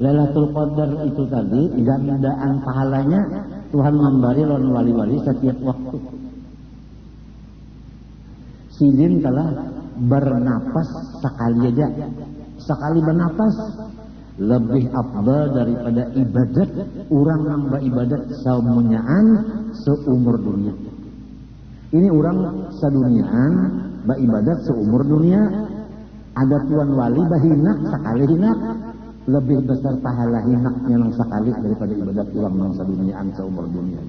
Lailatul Qadar itu tadi gandaan pahalanya Tuhan memberi lawan wali-wali setiap waktu. Sidin telah bernapas sekali aja, sekali bernapas lebih afdal daripada ibadat orang nambah ibadat saumunyaan seumur dunia. Ini orang saduniaan beribadat seumur dunia. Ada tuan wali bahinak sekali hinak lebih besar pahala hinaknya nang sekali daripada ibadat orang nang saduniaan seumur dunia.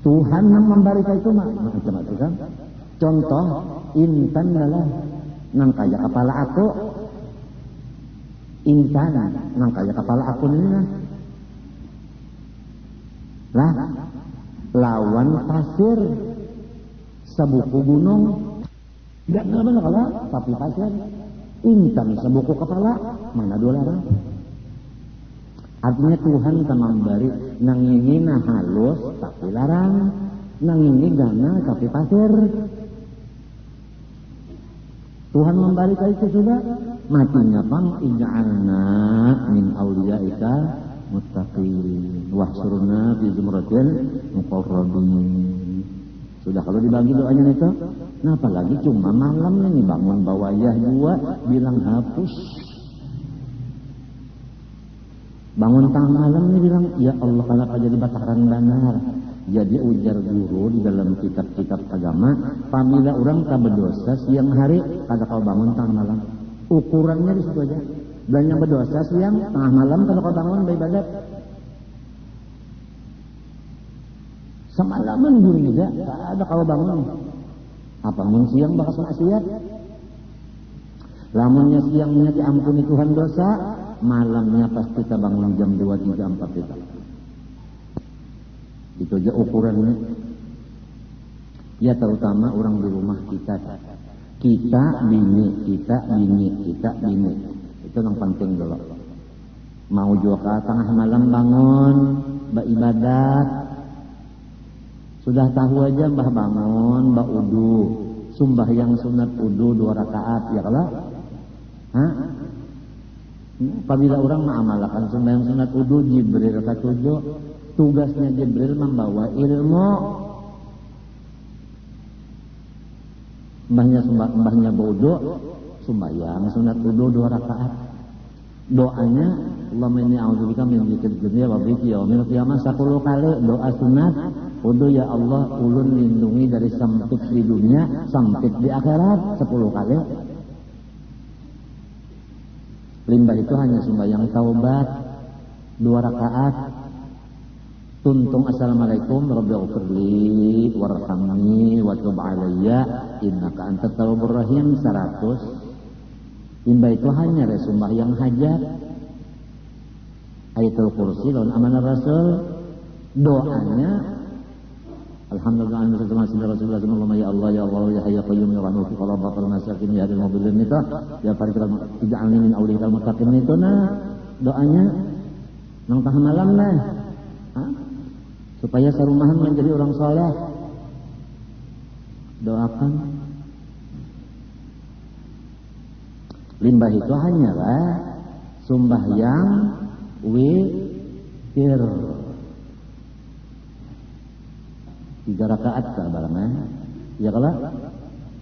Tuhan yang memberikan itu mah macam-macam kan. Contoh intan adalah nang kaya kepala aku. Intan nang kaya kepala aku ini lah lawan pasir sebuku gunung tidak benar kalau tapi pasir intan sebuku kepala mana dua larang. Artinya Tuhan tak memberi nang ini nah halus tapi larang, nang ini gana tapi pasir. Tuhan memberi itu sudah matinya pang ij'alna min awliyaika muttaqin wahsurna fi zumratil muqarrabin. Sudah kalau dibagi doanya itu, nah apalagi cuma malam ini bangun bawayah dua bilang hapus. Bangun tengah malam ini bilang ya Allah kenapa jadi bataran benar. Jadi ujar guru di dalam kitab-kitab agama, pamila orang tak berdosa siang hari kada kau bangun tengah malam. Ukurannya di situ aja. Dan yang berdosa siang tengah malam kada kau bangun beribadat. Semalaman guru juga tak ada kau bangun. Apa mun siang bakas maksiat? Lamunnya siangnya diampuni Tuhan dosa, malamnya pasti kita bangun jam 2, 3, 4 kita. Itu aja ukurannya. Ya terutama orang di rumah kita. Kita bini. Itu yang penting dulu. Mau juga tengah malam bangun, beribadat. Sudah tahu aja mbah bangun, mbah udu. Sumbahyang sunat udu 2 rakaat, ya kalau? Hah? Apabila orang mengamalkan sembahyang sunat udu, Jibril ketujuh, tugasnya Jibril membawa ilmu. Mbahnya wudu, sembahyang sunat udu 2 rakaat. Doanya, Allahumma inni a'udzubika min dzikril dunya wa dzikri yaumil qiyamah 10 kali doa sunat udu, ya Allah ulun lindungi dari sempit di dunia, sempit di akhirat 10 kali. Limbah itu hanya sembahyang taubat 2 rakaat. Tuntung assalamualaikum rabbighfirli warhamni wa tub alayya innaka antat tawwabur rahim 100. Limbah itu hanya sembahyang hajat. Ayatul kursi lawan amanah rasul. Doanya alhamdulillah Rasulullah sallallahu ya Allah ya Allah ya hayya qayyum ya rahmatu qala batal masakin ya hadil mobilin itu ya farikal tidak min aulikal muttaqin itu nah doanya nang tengah malam lah supaya sarumahan menjadi orang soleh. Doakan. Limbah itu hanyalah sembahyang witir 3 rakaat barangnya. Ya kalau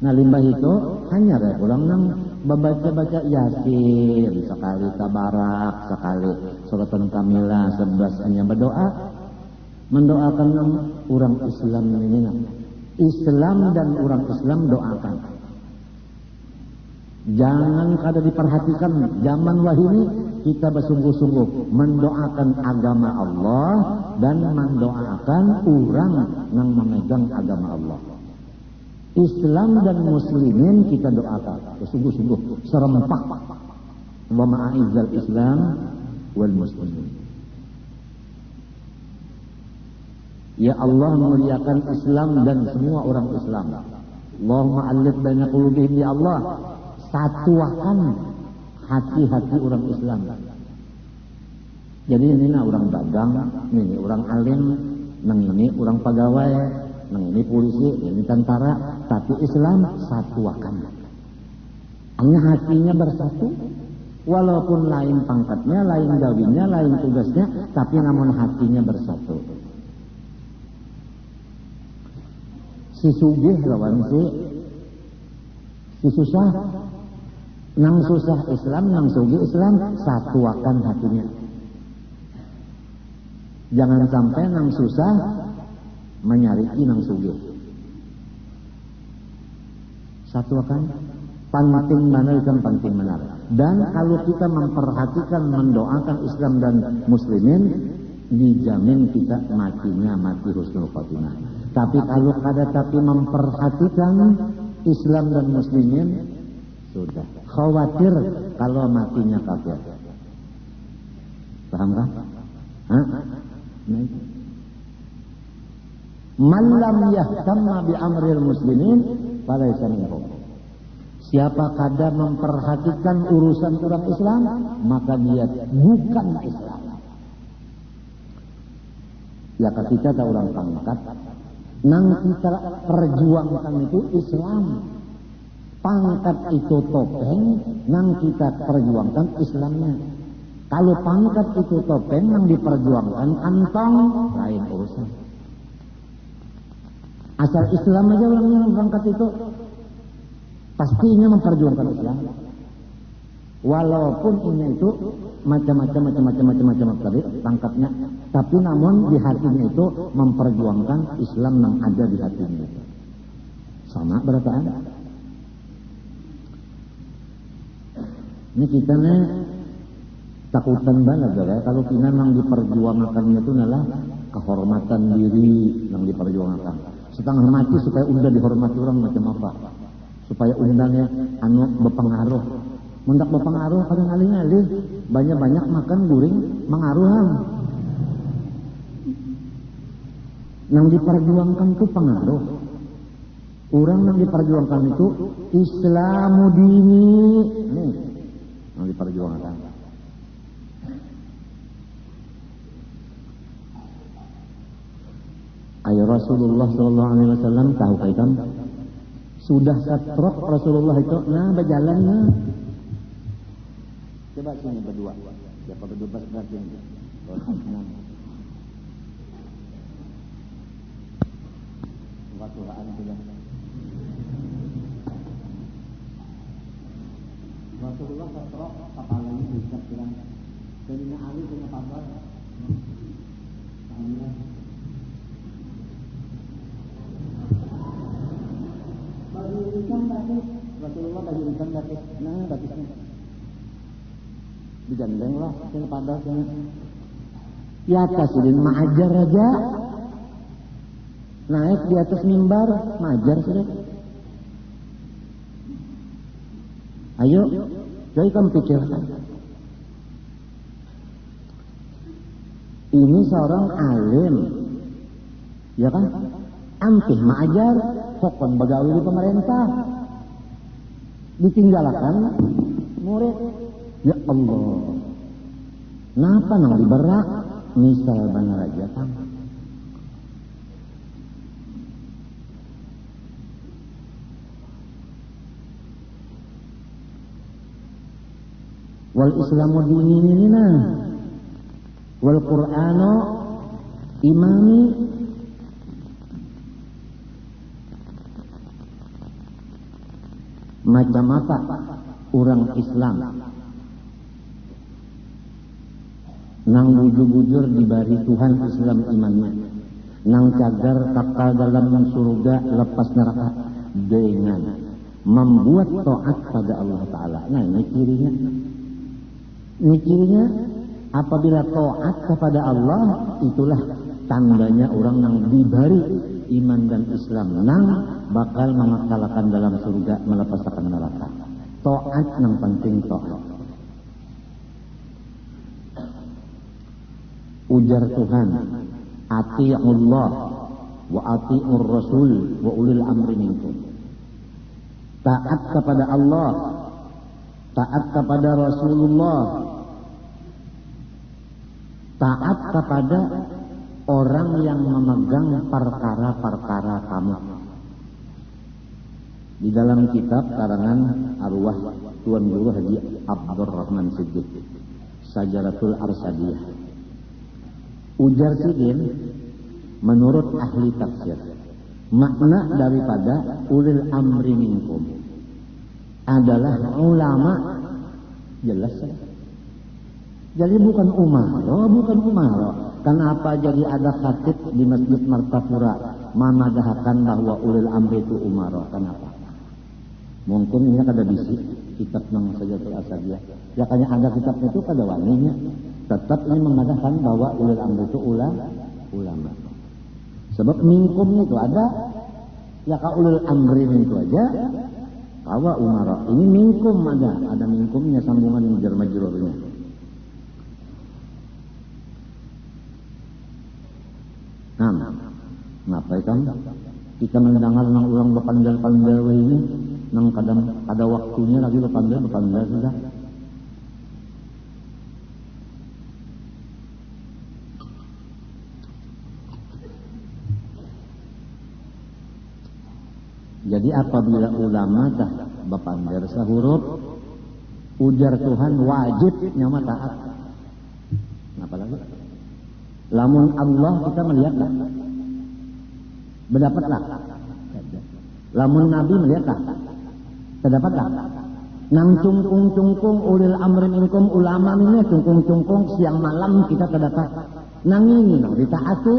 nah limbah itu hanya pulang nang baca Yasin sekali, tabarak sekali, suratan Kamilah 11 hanya berdoa. Mendoakan orang Islam ini. Islam dan orang Islam doakan. Jangan kada diperhatikan zaman wahini kita bersungguh-sungguh mendoakan agama Allah dan mendoakan orang yang memegang agama Allah. Islam dan muslimin kita doakan bersungguh-sungguh serempak. Wa ma'izzal Islam wal muslimin. Ya Allah muliakan Islam dan semua orang Islam. Allahumma alif baina qulubihim ya Allah. Satuakan hati-hati orang Islam. Jadi ini orang dagang, ini orang alim, nang ini orang pegawai, nang ini polisi, ini tentara, tapi Islam satuakan. Hanya hatinya bersatu. Walaupun lain pangkatnya, lain gawinnya, lain tugasnya, tapi namun hatinya bersatu. Si sugih lawan si susah, nang susah Islam, nang sugih Islam, satuakan hatinya. Jangan sampai nang susah menyariki nang sugih. Satuakan. Penting benar kan penting benar. Dan kalau kita memperhatikan, mendoakan Islam dan Muslimin, dijamin kita matinya mati husnul khotimah. Tapi kalau tapi memperhatikan Islam dan Muslimin, sudah khawatir kalau matinya kafir. Paham kah? Man lam yahtamma bi amril muslimin falaysa minhum. Siapa kada memperhatikan urusan orang Islam, maka dia bukan Islam. Ya ketika ada orang pangkat, nang kita perjuangkan itu Islam. Pangkat itu topeng, nang kita perjuangkan Islamnya. Kalau pangkat itu topeng, nang diperjuangkan kantong, lain urusan. Asal Islam aja orangnya pangkat itu, pastinya memperjuangkan Islam. Walaupun ini itu macam-macam tadi pangkatnya, tapi namun di hatinya itu memperjuangkan Islam yang ada di hatinya. Sama berataan. Ini kita nih takutan banget ya, kalau kita yang diperjuangkannya itu adalah kehormatan diri yang diperjuangkan. Setengah mati supaya udah dihormati orang macam apa? Supaya undangnya anu berpengaruh. Mendak berpengaruh kadang alih-alih banyak-banyak makan guring mengaruhan. Yang diperjuangkan itu pengaruh. Orang yang diperjuangkan itu Islamu dini. Nih, yang diperjuangkan. Ayo Rasulullah SAW tahu kaitan. Sudah setrok Rasulullah itu, nah berjalannya. Coba sini berdua, siapa berdua pas sini. Waktuan sudah. Rasulullah setrok kepalanya bisa bilang, Sayyidina Ali punya kabar. Alhamdulillah. Irisan batis, Rasulullah bagi irisan batis, nah batisnya digandeng lah, sini pada sini. Di atas ini mengajar aja, naik di atas mimbar, mengajar sudah. Ayo, jadi kamu pikirkan. Ini seorang alim, ya kan? Ampih mengajar. Sokon begawi di pemerintah, ditinggalkan murid. Ya Allah, napa nang diberak misal benar aja kan? Wal Islamu dinina, wal Qur'anu imami. Macam apa orang Islam nang bujur-bujur dibari Tuhan Islam imannya, nang cagar kakal dalam surga lepas neraka dengan membuat taat pada Allah Ta'ala. Nah ini cirinya. Ini cirinya apabila taat kepada Allah, itulah tandanya orang yang dibari iman dan Islam, nang bakal mengekalkan dalam surga, melepaskan neraka. Taat yang penting taat. Ujar Tuhan, ati'ullah wa ati'ur rasul wa ulil amri minkum. Taat kepada Allah, taat kepada Rasulullah, taat kepada orang yang memegang perkara-perkara kamu. Di dalam kitab karangan arwah Tuan Guru Haji Abdurrahman Siddiq, Sajaratul Arsadiyah. Ujar Sidin, menurut ahli tafsir, makna daripada ulil amri minkum adalah ulama, jelas ya. Jadi bukan umaro. Kenapa jadi ada khatib di Masjid Martapura memadahkan bahwa ulil amri itu umaro? Kenapa? Mungkin ini ada bisi kitab nang Sajaratul Arsadiyah. Ya kayaknya ada kitabnya itu kada waninya. Tetap ini memadahkan bahwa ulil amri itu ulama. Sebab minkum itu ada, ya ka ulil amri itu aja. Kawa umara. Ini minkum ada minkumnya sambungan jar majrurnya. Nah, ngapa kan kita mendengar nang ulang bepandal-pandal ini, nang kada waktunya lagi bepandal sudah. Jadi apabila ulama dah bapandar sahuruf, ujar Tuhan wajib nyama taat. Apa lagi? Lamun Allah kita melihatlah, berdapatlah. Lamun Nabi melihatlah, berdapatlah. Nang cungkung ulil amri minkum ulama ini cungkung siang malam kita terdapat. Nang ini nang ditaati.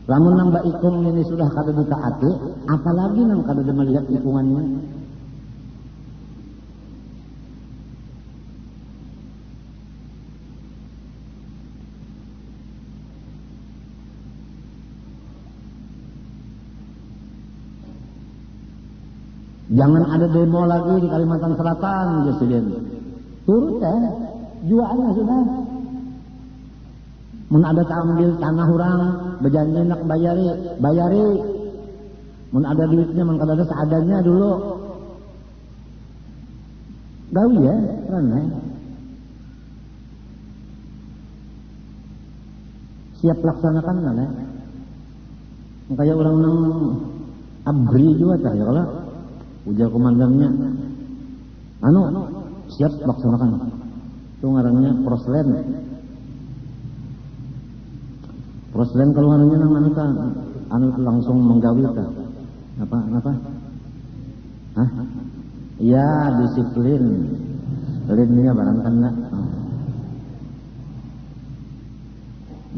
Lamun nang ikung ini sudah kada ditaati, apalagi nang kada melihat ikungannya. Jangan ada demo lagi di Kalimantan Selatan, Presiden. Turut jualannya sudah. Mun ada ambil tanah orang, berjanji nak bayari. Mun ada duitnya, mun kada ada seadanya dulu. Gawi ya, karena siap laksanakan mana? Kayak orang nang abri juga tak ya kalau ujar komandangnya. Siap laksanakan. Itu ngarannya proslen. Proslen kalau ngarannya nang langsung menggawi kan. Apa? Hah? Ya, disiplin. Linnya barang kena.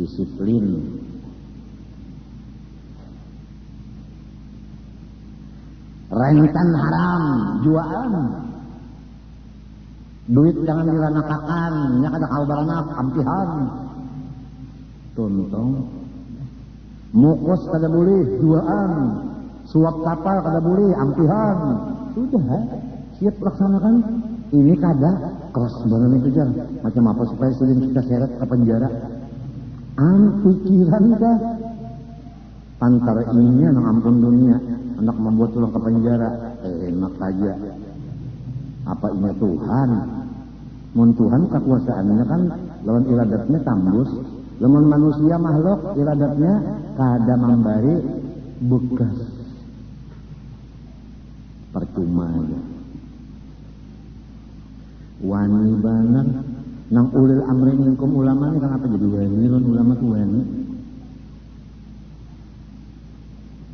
Disiplin. Rentan haram, jualan. Duit jangan diranakakan, nya kada kalbaranak, ampihan. Tuntong. Mukos kada boleh, jualan. Suap kapal kada boleh, ampihan. Sudah, siap laksanakan. Ini kada keras banget itu jar. Macam apa supaya sering kita seret ke penjara? Pikiran kah? Antara ininya nang ampun dunia. Hendak membuat tulang ke penjara, enak aja. Apa ini Tuhan? Mun Tuhan kekuasaannya kan lawan iradatnya tambus. Lawan manusia makhluk iradatnya kada memberi bekas. Percuma aja. Wani banar nang ulil amri minkum ulama ini kenapa jadi wani? Lawan ulama tuh wani.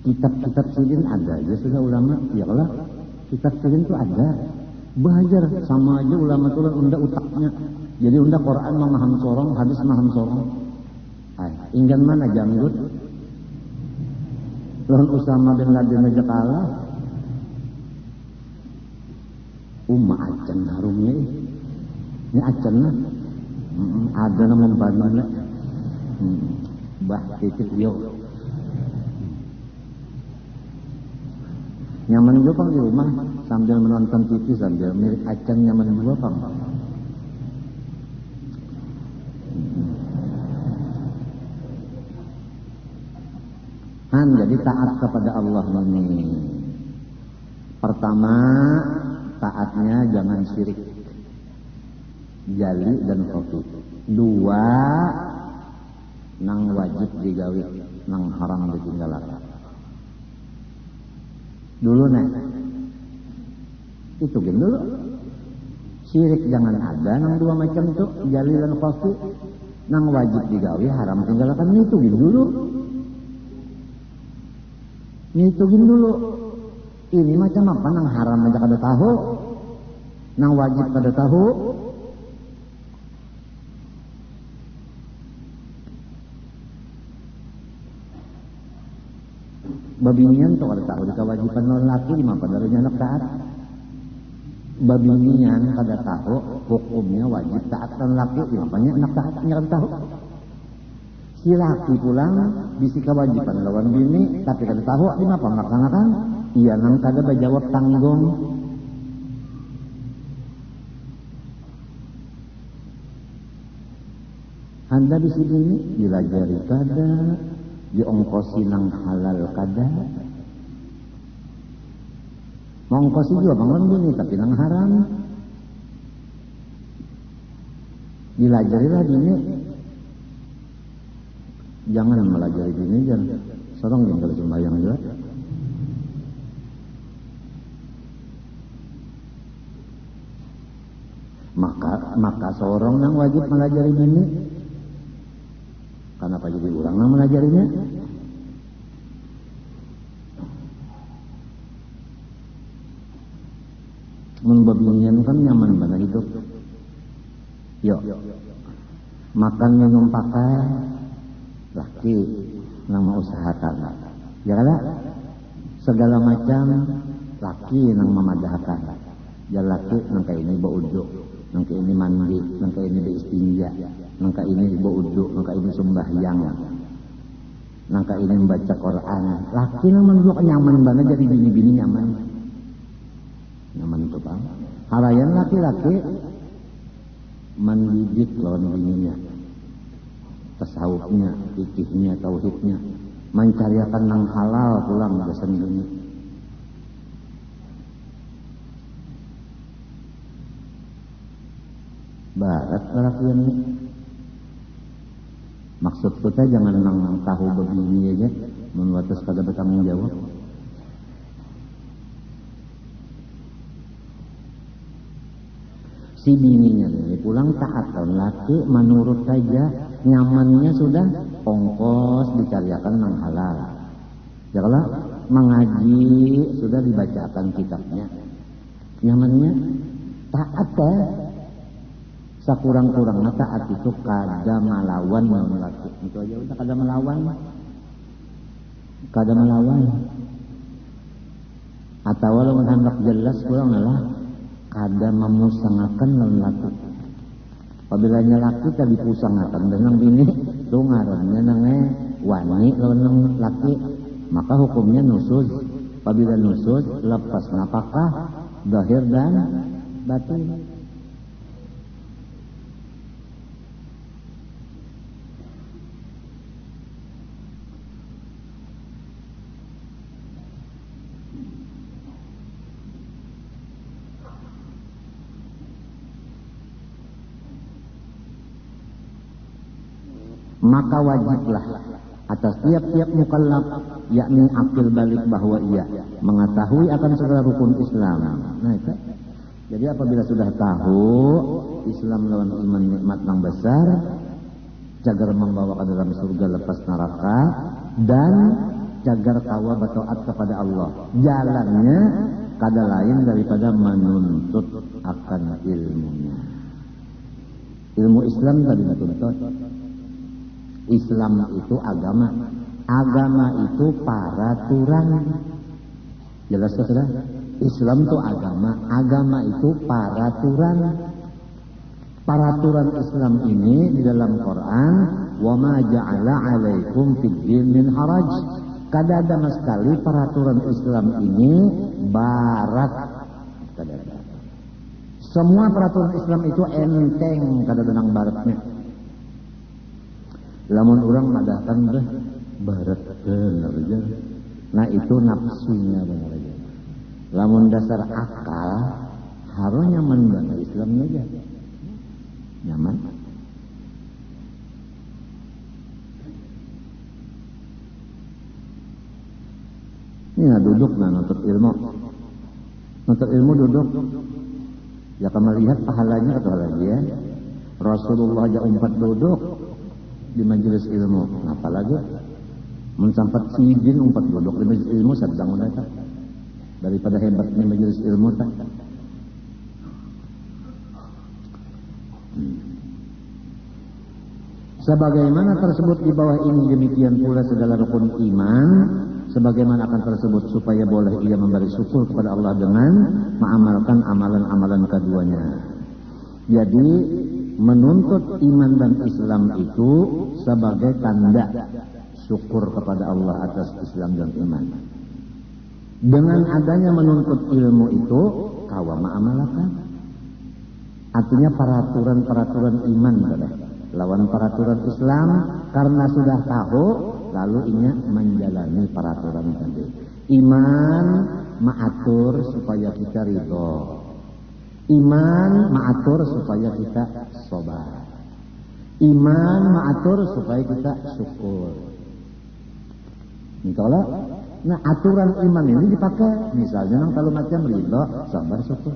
Kitab-kitab sidin ada aja sudah ulama, ya lah. Kitab sidin itu ada. Belajar sama aja ulama itu unda utaknya. Jadi unda Quran memaham sorong, hadis memaham sorong. Inggan mana janggut? Lawan Usama bin Laden aja kalah. Acan harumnya. Ini acan lah. Ada nama banana. Bah titik yo. Nyaman juga Bang di rumah sambil menonton TV sambil milik acan nyaman juga Bang. Jadi taat kepada Allah ini. Pertama, taatnya jangan syirik. Jali dan khafi. Dua, nang wajib digawi, nang haram ditinggalkan. Dulu nih, itu kan dulu. Syirik jangan ada, nang dua macam tuh, jalil dan khafi, nang wajib digawi, haram tinggalkan, itu gin dulu. Ngitungin dulu. Ini macam apa, nang haram aja kada tahu, nang wajib kada tahu. Babinian tuh kada tahu di kewajiban lelaki di mana padarunya anak taat. Babinian kada tahu hukumnya wajib taat dan laki di mana anak taatnya kada tahu. Si laki pulang bisi kewajiban lawan bini tapi kada tahu di mana melaksanakan. Iya nang kada berjawab tanggung. Anda bisi bini dilajari kada, diongkosi nang halal kada. Mongkosi juga bangun bini tapi nang haram. Dilajarilah bini. Jangan melajari bini, jangan sorong yang kalau sembahyang juga. Maka seorang yang wajib melajari bini. Kenapa jadi orang yang melajarinya? Membabinian kan nyaman banget hidup. Yuk, makan minum pakai laki nang usahakan. Ya kan? Segala macam laki nang memadahkan. Ya laki nang kayak ini baudu, nang kayak ini mandi, nang kayak ini beristinja, nang kayak ini baudu, nang kayak ini sembahyang, nang kayak ini membaca Quran. Laki nang menunjuk nyaman banget jadi bini-bini nyaman. Nyaman itu bang. Harayan laki-laki mendidik lawan bininya, tasawufnya, fikihnya, tauhidnya, mencariakan nang halal pulang besan dunia. Barat laki ini. Maksud kita jangan nang tahu begini aja, menwatas kada bertanggung jawab. Si bininya ini pulang taat tahun laki menurut saja nyamannya sudah ongkos dicariakan nang halal. Ya kalau mengaji sudah dibacakan kitabnya nyamannya taat ya. Sakurang-kurangnya taat itu kada melawan lawan laki. Itu aja udah kada melawan. Kada melawan. Atau walau hendak jelas kurang lah kada memusangakan lawan laki. Apabila laki tadi pusangakan dengan bini itu ngarannya nange wani lawan laki, maka hukumnya nusuz. Apabila nusuz lepas napakah zahir dan batin. Maka wajiblah atas tiap-tiap mukallaf yakni akil balik bahwa ia mengetahui akan segala rukun Islam. Nah itu. Jadi apabila sudah tahu Islam lawan iman nikmat yang besar, cagar membawa ke dalam surga lepas neraka dan cagar kawa bertaat kepada Allah. Jalannya kada lain daripada menuntut akan ilmunya. Ilmu Islam tadi dituntut. Islam itu agama. Agama itu peraturan. Jelas sudah? Islam itu agama. Agama itu peraturan. Peraturan Islam ini di dalam Quran, wa ma ja'ala 'alaikum fid din min haraj. Kada ada sekali peraturan Islam ini barat. Kada ada. Semua peraturan Islam itu enteng, kada ada nang baratnya. Lamun orang madahkan dah barat benar aja. Nah itu nafsunya benar aja. Lamun dasar akal harus nyaman banget Islamnya aja. Nyaman. duduk nah nuntut ilmu. Nuntut ilmu duduk. Ya kamu lihat pahalanya atau lagi ya. Rasulullah aja umpat duduk di majelis ilmu. Apalagi mensampat sidin umpat duduk di majelis ilmu sedang mereka. Daripada hebatnya majelis ilmu tak. Sebagaimana tersebut di bawah ini, demikian pula segala rukun iman sebagaimana akan tersebut supaya boleh ia memberi syukur kepada Allah dengan mengamalkan amalan-amalan keduanya. Jadi menuntut iman dan Islam itu sebagai tanda syukur kepada Allah atas Islam dan iman. Dengan adanya menuntut ilmu itu kawa ma'amalakan. Artinya peraturan-peraturan iman pada lawan peraturan Islam karena sudah tahu lalu inya menjalani peraturan tadi. Iman mengatur supaya kita ridho. Iman mengatur supaya kita sabar. Iman mengatur supaya kita syukur. Kalau nah aturan iman ini dipakai misalnya kalau macam ridho, sabar, syukur.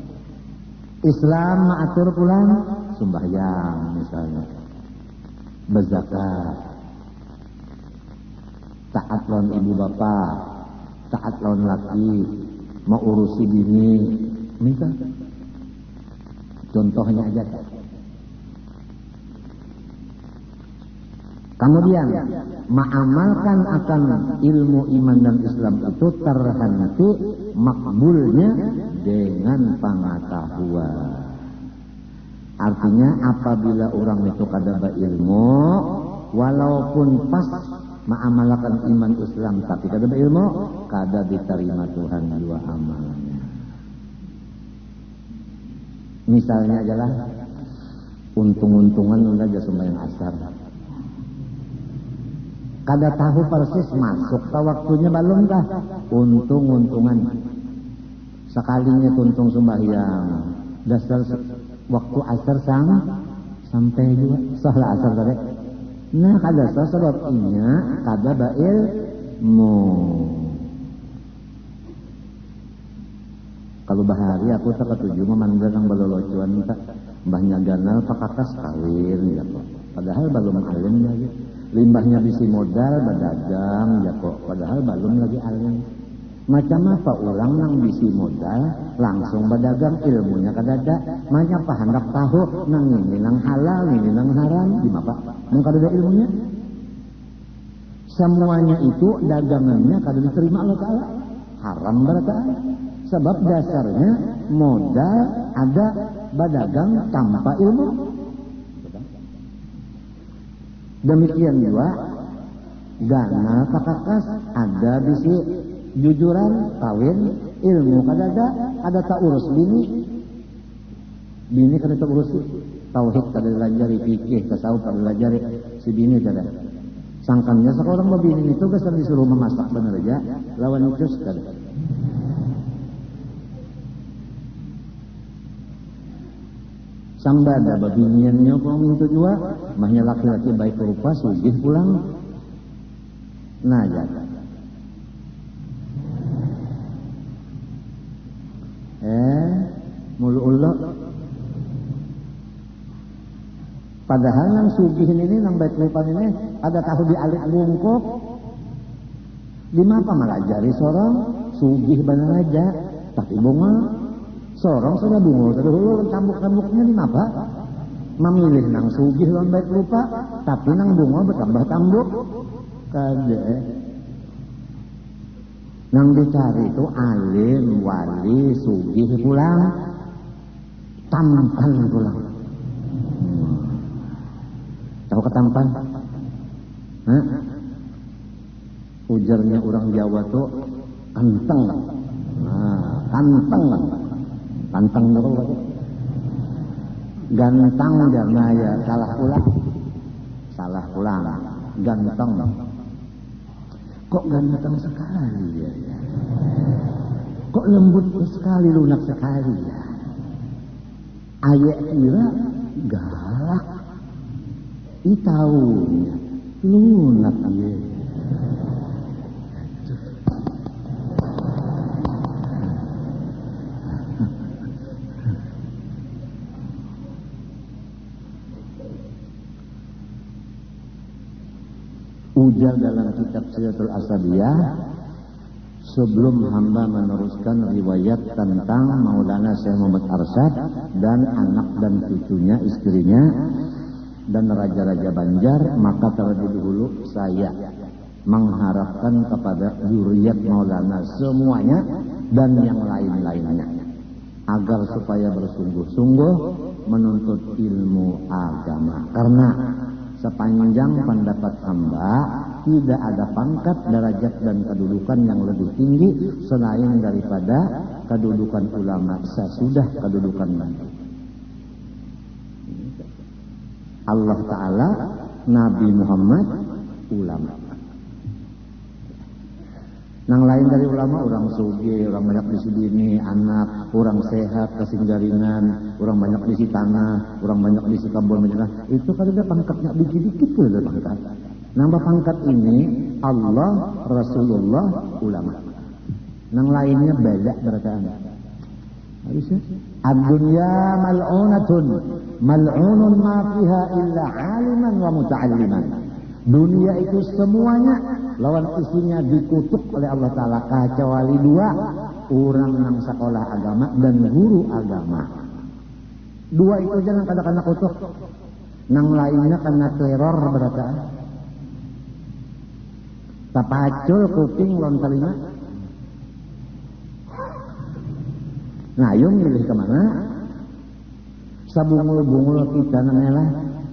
Islam mengatur pulang sembahyang misalnya. Berzakat, taat lawan ibu bapak, taat lawan laki, mau urusi bini, minta. Contohnya aja. Kemudian mengamalkan akan ilmu iman dan Islam itu terhenti makbulnya dengan pengetahuan. Artinya apabila orang itu kada berilmu, walaupun pas mengamalkan iman Islam tapi kada berilmu, kada diterima Tuhan dua amalannya. Misalnya adalah untung-untungan aja sembahyang asar. Kada tahu persis masuk ke waktunya belum kah? Untung-untungan. Sekalinya tuntung sembahyang. Dasar waktu asar sampai juga salah asar tadi. Nah kada sebab inya kada beilmu. Kalau bahari aku tak ketujuh memanggil yang balolocuan tak mbahnya ganal pakakas kawin ya kok. Padahal belum alim lagi. Limbahnya bisi modal berdagang ya kok. Padahal belum lagi alim. Macam apa orang yang bisi modal langsung berdagang ilmunya kadada. Macam apa hendak tahu nang ini nang halal ini nang haram gimana pak? Nang kadada ilmunya. Semuanya itu dagangannya kadada diterima Allah Taala. Haram berada. Sebab dasarnya modal ada berdagang tanpa ilmu. Demikian juga ganal pakakas ada bisi jujuran kawin ilmu kadada ada tak urus bini kada tak urus tauhid kada dilajari fikih tasawuf kada dilajari si bini kada sangkannya seorang bini itu kesan disuruh memasak bener aja lawan itu kada sambada babiniannya kau minta juga mahnya laki-laki baik rupa sugih pulang nah jaga mulu ulok padahal nang sugih ini nang baik rupa ini ada tahu di alik bungkuk di apa malah jari sorong sugih benar aja tapi bunga sorong sudah bunga sudah dulu tambuk-tambuknya di apa memilih nang sugih lawan baik rupa tapi nang bunga bertambah tambuk kada nang dicari itu alim, wali, sugih pulang tampan pulang tahu ketampan? Hah? Ujarnya orang Jawa tuh kanteng nah, kanteng dulu ganteng jarna ya salah ulang ganteng kok ganteng sekali ya kok lembut sekali lunak sekali ya ayek kira galak itaunya lunak ya Ujar dalam kitab Silatul Asabiyah, sebelum hamba meneruskan riwayat tentang Maulana Syekh Muhammad Arsyad dan anak dan cucunya, istrinya, dan raja-raja Banjar, maka terlebih dahulu saya mengharapkan kepada zuriat Maulana semuanya dan yang lain-lainnya agar supaya bersungguh-sungguh menuntut ilmu agama, karena sepanjang pendapat hamba tidak ada pangkat, derajat dan kedudukan yang lebih tinggi selain daripada kedudukan ulama sesudah kedudukan nabi. Allah Ta'ala, Nabi Muhammad, ulama. Nang lain dari ulama, orang suge, orang banyak di sini, anak, orang sehat, kesinggaringan, orang banyak di tanah, orang banyak di kebun, itu kan ada pangkatnya dikit-dikit tuh ada pangkat. Nambah pangkat ini Allah, Rasulullah, ulama. Nang lainnya beda berataan. Harusnya ad-dunya mal'unatun, mal'unun ma fiha illa aliman wa muta'alliman. Dunia itu semuanya lawan isinya dikutuk oleh Allah Ta'ala kecuali dua, orang nang sekolah agama dan guru agama. Dua itu jangan kadang-kadang kutuk. Nang lainnya kena teror berataan. Tapacul kuping lon telinga. Nah, yung milih kemana? Sabungul-bungul kita namanya.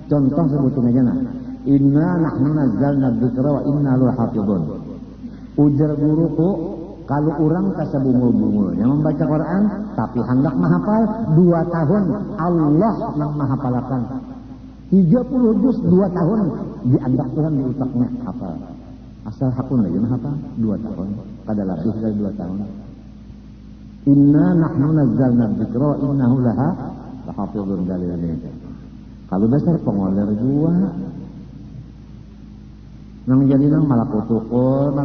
Contoh sebutin aja nah. Inna nahnu nazzalna dzikra wa inna lahu hafizun. Ujar guruku, kalau orang kasabungul-bungulnya membaca Quran tapi hendak menghafal 2 tahun Allah nang menghafalkan 30 juz 2 tahun diandak Tuhan di utaknya hafal. Asal hakun aja menghafal 2 tahun, kada lebih dari 2 tahun. Inna nahnu nazzalna dzikra wa innahu laha hafizun dalilnya. Kalau besar pengoler dua. Nang jadi nang malakutukul.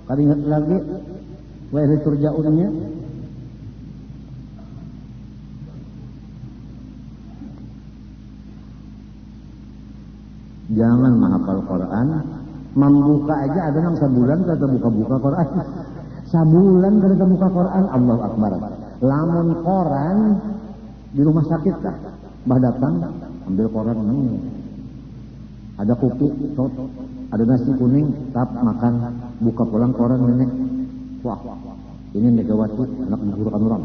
Kali ingat lagi, wa ilaihi turja'unnya. Jangan menghafal Quran, membuka aja ada nang sabulan kada buka-buka Quran. Sabulan kada buka Quran, Allahu Akbar. Lamun Quran di rumah sakit kah? Bah datang ambil koran ini, ada kopi, ada nasi kuning, tap makan, buka pulang koran nenek, wah ini Megawati anak guru kan orang,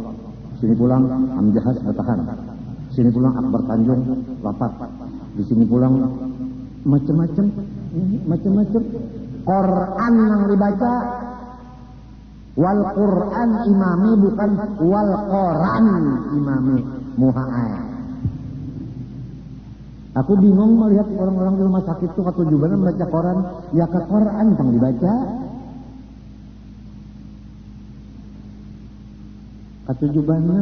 sini pulang Amjahas bertahan, sini pulang Akbar Tanjung rapat, di sini pulang macam-macam, Quran yang dibaca, wal Quran imami bukan wal Quran imami muha'ay. Aku bingung melihat orang-orang di rumah sakit itu ketujuannya membaca Quran, ya ke Quran yang dibaca. Ketujuannya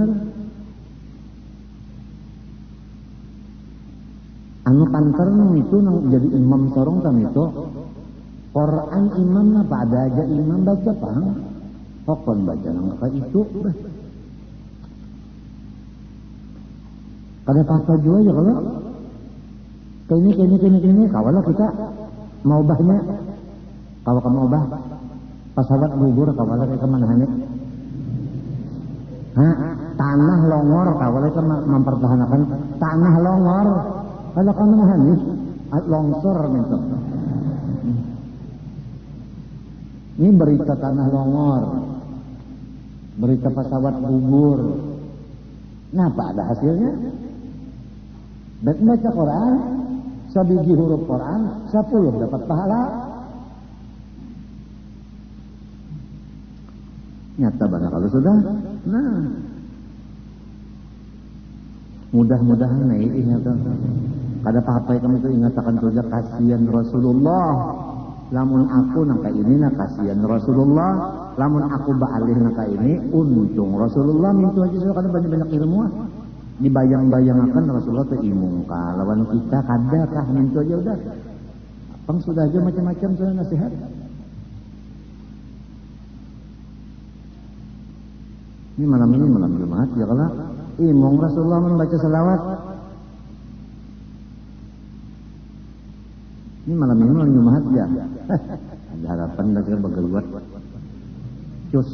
anu panter itu nang jadi imam sorong kan itu Quran imam apa ada aja imam baca pang pokon baca nang kayak itu kada apa juga ya kalau Kini, kawalah kita mau bahnya, kalau kamu ubah, pesawat gugur, kawalah kita manahani. Tanah longor, kawalah kita mempertahankan tanah longor, kalau kamu manahani, longsor gitu. Ini berita tanah longor, berita pesawat gugur. Nah, apa ada hasilnya? Dan baca Quran. Sabiji huruf Quran 10 dapat pahala. Nyata banget kalau sudah. Nah, mudah-mudahan nih ingat. Kada apa-apa kamu itu ingatakan saja kasihan Rasulullah. Lamun aku nangka ini nak kasihan Rasulullah. Lamun aku baalih nangka ini untung Rasulullah. Mintu aja sudah kada banyak-banyak ilmu. Dibayang-bayangkan Rasulullah itu imungka lawan kita kadakah mintu aja udah pang sudah aja macam-macam sudah nasihat. Ini malam Jumat ya kalau imung Rasulullah membaca salawat Ini malam ini malam Jumat ya. Ada harapan lagi bagaimana? Cus.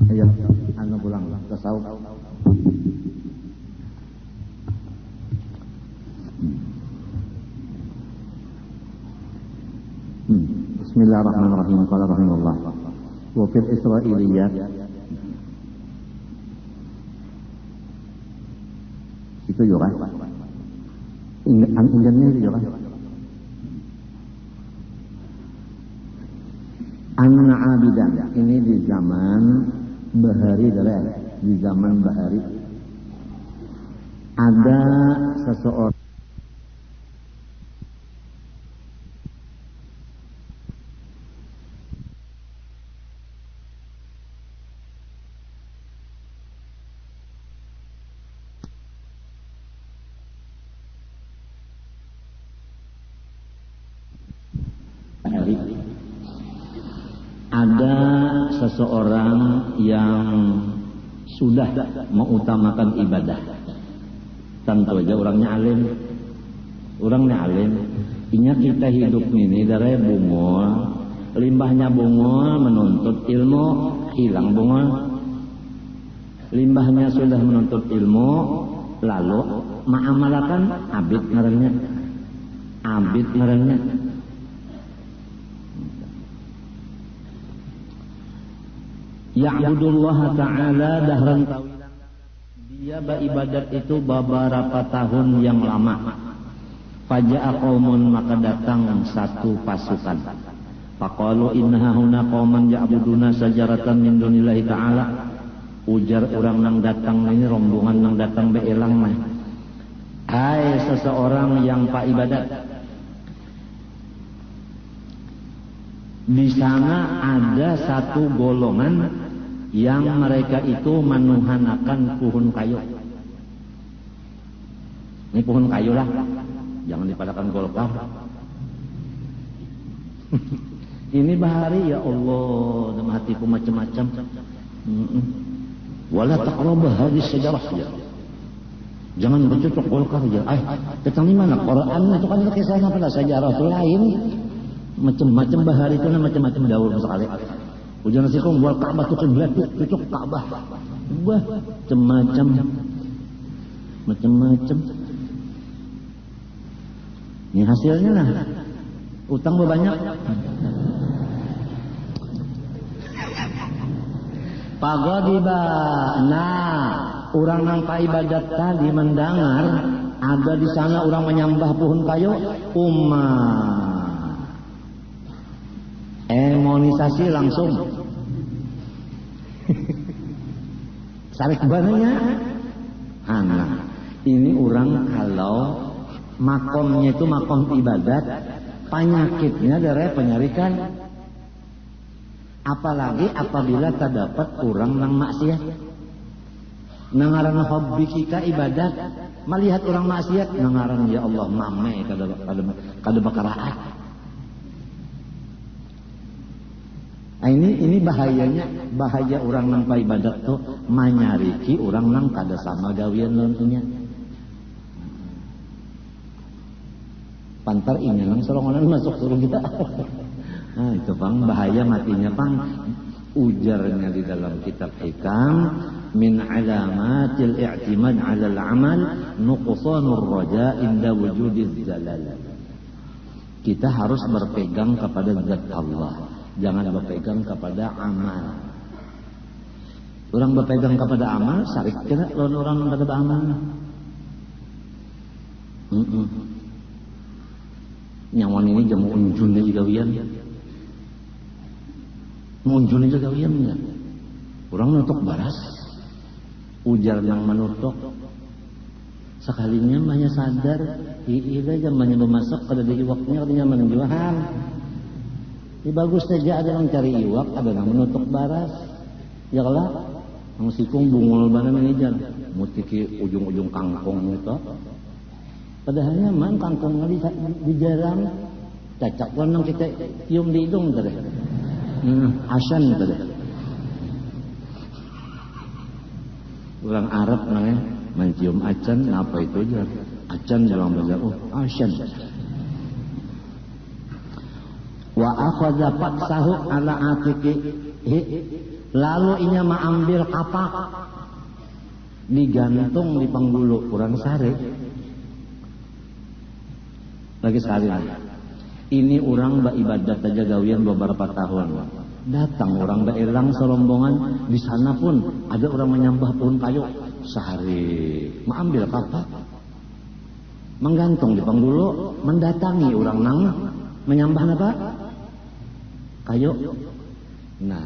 Ayo, anu pulang ke sauk. Bismillahirrahmanirrahim. Qala rahimahullah. Wa fil Israiliyat. Itu juga. Ingatnya itu juga. Anna abidan. Ini di zaman Bahari di zaman Bahari ada seseorang seseorang yang sudah mengutamakan ibadah. Tentu aja orangnya alim. Ingat kita hidup ini dari bungul, limbahnya bungul menuntut ilmu, hilang bungul. Limbahnya sudah menuntut ilmu, lalu ma'amalakan abid ngarannya. Ya'budullah ta'ala dahran tawilan. Dia beribadat itu beberapa tahun yang lama. Faja'a qaumun, maka datang satu pasukan. Faqalu innaha huna qauman ya'buduna sajaratan min dunillahi ta'ala. Ujar orang nang datang ini, rombongan nang datang beelang mah. Hai seseorang yang pak ibadat. Di sana ada satu golongan yang mereka itu menuhanakan pohon kayu. Ini pohon kayu lah, jangan dipadakan golkar. Ini bahari ya Allah, dalam hatiku macam-macam. Wala taqrabu hadhihi syajarah ya. Jangan bercocok golkar ya. Tentang di mana? Quran itu kan kisahnya pada sejarah itu lain. Macam-macam bahari itu macam-macam daur sekali. Ujian nasikum wal Ka'bah tu qiblat cocok Ka'bah. Wah, macam-macam. Ini hasilnya lah. Utang banyak. Pagodiba. Nah, orang nang ibadat tadi mendengar ada di sana orang menyembah pohon kayu, emonisasi langsung. Sarik bananya. Nah, ini orang kalau makomnya itu makom ibadat, penyakitnya dari penyarikan. Apalagi apabila terdapat orang nang maksiat. Nangaran hobi kita ibadat, melihat orang maksiat, nangaran ya Allah mame kada bakaraat. Nah, ini bahaya orang nang ibadat tuh manyariki orang nang kada sama gawian lainnya. Pantar ini nang solongan masuk surga. Nah, itu Bang bahaya matinya Bang. Ujarnya di dalam kitab Hikam, min alamatil i'timad 'ala al-'amal nuqsanur raja' inda wujudiz zalal. Kita harus berpegang kepada zat Allah. Jangan berpegang kepada amal. Orang berpegang kepada amal, sarik kena lawan orang kepada amal. Nyawan ini jamu unjun juga gawian. Unjun juga gawian ya. Orang nutuk baras, ujar yang menutuk. Sekalinya banyak sadar, iya zamannya bermasuk kada di iwaknya katanya menjuahan. Ini bagus saja ada yang cari iwak, ada yang menutup baras. Ya kalau yang sikung bungul bana manajer, mutiki ujung-ujung kangkung itu. Padahalnya man kangkung di jalan, cacak pun kita cium di hidung tadi. Asan tadi. Orang Arab namanya mencium acan, apa itu aja? Acan orang belajar, oh asan. Wa akhadha faksahu ala atiqi, lalu inya mengambil kapak digantung di panggulu kurang sare. Lagi sekali lagi. Ini orang beribadat aja gawian beberapa tahun. Datang orang berelang serombongan, di sana pun ada orang menyembah pohon kayu. Sehari mengambil kapak, menggantung di panggulu, mendatangi orang nang menyembah apa? Kayu. Nah,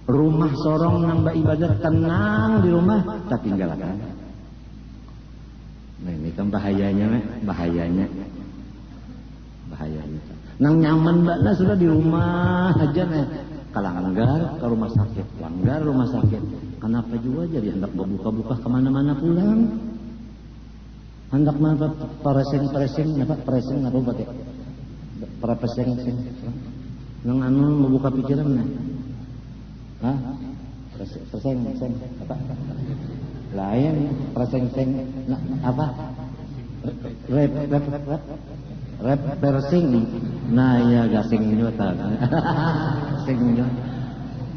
rumah sorong nang beribadat tenang di rumah, tak tinggalkan. Nah ini kan bahayanya. Nang nyaman mbaknya sudah di rumah aja nih. Kalanggar ke rumah sakit, langgar rumah sakit. Kenapa juga jadi hendak berbuka-buka kemana-mana pulang? Hendak mana presing apa buat ya? Presing. Nang anu membuka pikiran nih. Hah? Presing apa? Lain presing nah, apa? Rep persing. Nah ya gasing nyota.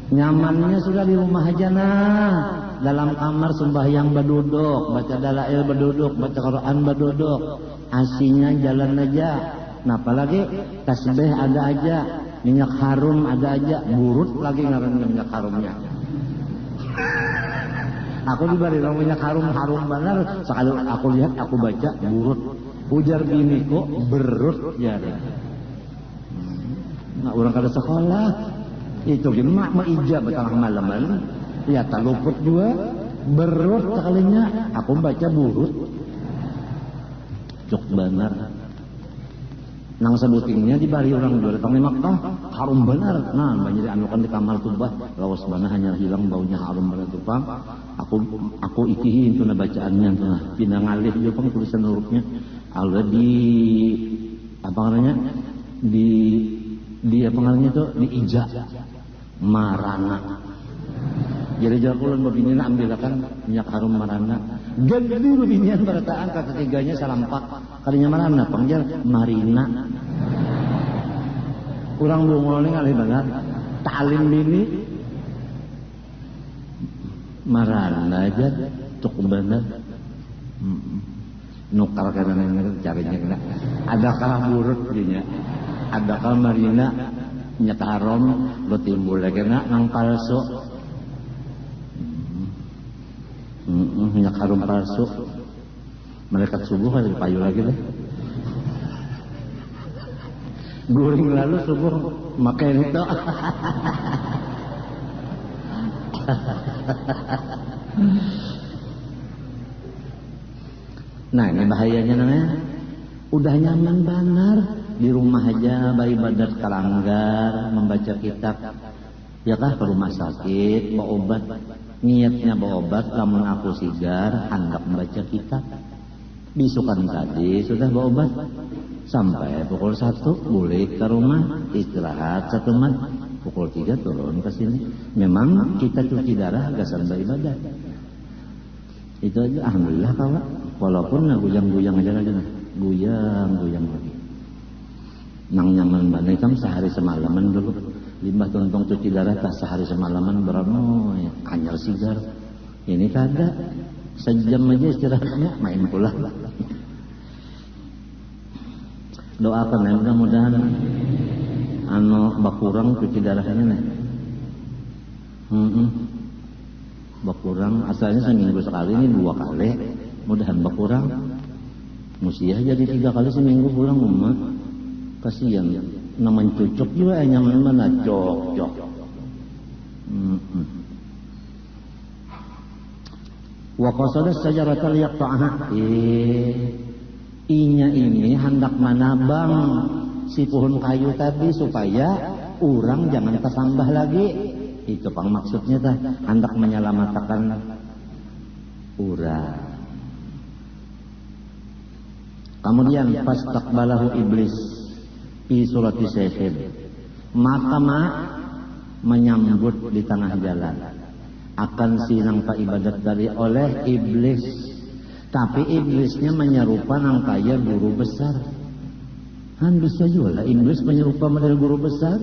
Nyamannya sudah di rumah aja nah. Dalam kamar sembahyang berduduk, baca dalail berduduk, baca Quran berduduk. Asinya jalan aja. Nah apalagi tasbih ada aja, minyak harum ada aja, burut lagi ngaran minyak harumnya. Aku diberi minyak harum benar. Sekali aku lihat aku baca burut. Ujar bini kok berut ya. Nah orang kada sekolah itu gimana mau ijab tengah malaman ya tak luput juga berut sekalinya aku baca burut cuk benar nang sebutingnya di bari orang dua datang di Makkah harum benar nah banyak anukan di kamar tubah lawas mana hanya hilang baunya harum benar tupang aku ikihin tuna bacaannya tuna pindah ngalih juga pang tulisan hurufnya ada di apa namanya di apa namanya itu di ijak marana jadi jakulan babinian ambilkan minyak harum marana ganti babinian berataan kata ketiganya salampak kalinya marana panggil marina kurang bungol ngalih banget talim bini marana aja cukup bener nukar karena carinya kena adakah burut dinya adakah marina nyata haram lo timbul lagi nang palsu minyak harum palsu mereka subuh ada payu lagi deh guring lalu subuh makai itu nah ini bahayanya namanya udah nyaman benar di rumah aja beribadat kalanggar membaca kitab ya kah ke rumah sakit bawa obat niatnya bawa obat lamun aku sigar hendak membaca kitab bisukan tadi sudah bawa obat sampai pukul 1 boleh ke rumah istirahat 1 mat pukul 3 turun ke sini memang kita cuci darah gasan beribadat itu aja alhamdulillah kawan walaupun guyang-guyang aja nah guyang lagi nang nyaman banget kan sehari semalaman dulu limbah tuntong cuci darah tak sehari semalaman berapa ya anyar sigar ini kagak sejam aja istirahatnya main pula doakan ya mudah-mudahan bakurang cuci darahnya nih bakurang asalnya seminggu sekali ini 2 kali mudahan bakurang musiah jadi 3 kali seminggu pulang umat kasihan naman cucuk juga nyaman mana cok wa qasada sajaratal yaqta'aha inya ini hendak manabang si pohon kayu tadi supaya orang jangan tersambah lagi itu pang maksudnya tah hendak menyelamatkan orang kemudian fastaqbalahu iblis fi surati sayfin maka menyambut di tengah jalan. Akan sinang ka ibadat dari oleh iblis. Tapi iblisnya menyerupa nang kaya guru besar. Han bisa juga lah iblis menyerupa model guru besar.